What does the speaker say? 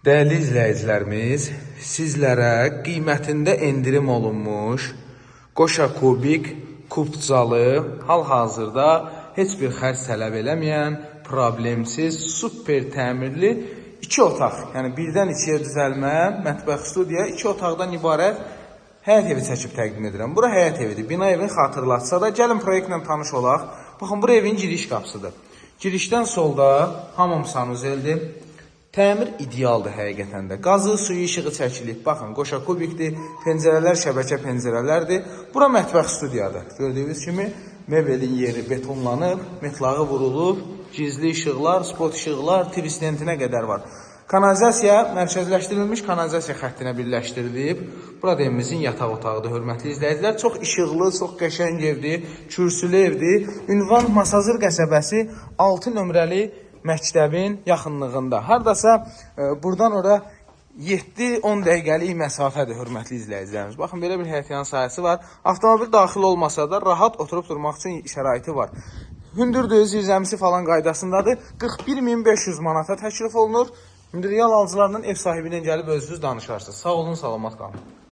Dəyərli izləyicilərimiz, sizlərə qiymətində endirim olunmuş Qoşa Kubik kubcalı, hal-hazırda heç bir xərc tələb eləməyən, problemsiz, super təmirli 2 otaq, yəni birdən 2-yə düzəlmə, mətbəx, studiya, 2 otaqdan ibarət həyət evi çəkib təqdim edirəm. Bura həyət evidir. Bina evini xatırlatsa da, gəlin proyektlə tanış olaq. Baxın, bura evin giriş qapısıdır. Girişdən solda hamam sanuzeldir. Təmir idealdır həqiqətən də. Qazı, suyu, işığı çəkilib. Baxın, qoşa kubikdir. Pəncərələr şəbəkə pəncərələrdir. Bura mətbəx studiyadır. Gördüyünüz kimi mebelin yeri betonlanıb, metlağı vurulub, gizli işıqlar, spot işıqlar, tristentinə qədər var. Kanalizasiya mərkəzləşdirilmiş kanalizasiya xəttinə birləşdirilib. Burada evimizin yataq otağıdır, hörmətli izləyicilər. Çox işıqlı, çox qəşəng evdir, kürsülü evdir. Ünvan Masazır qəsəbəsi 6 nömrəli məktəbin yaxınlığında. Hardasa buradan ora 7-10 dəqiqəlik məsafədir, hörmətli izləyicilərimiz. Baxın, belə bir həyətyan sahəsi var. Avtomobil daxil olmasa da rahat oturub durmaq üçün şəraiti var. Hündürdür, zirzəmisi falan qaydasındadır. 41.500 manata təklif olunur. İndi real alıcılarla ev sahibi ilə gəlib özünüz danışarsınız. Sağ olun, salamat qalın.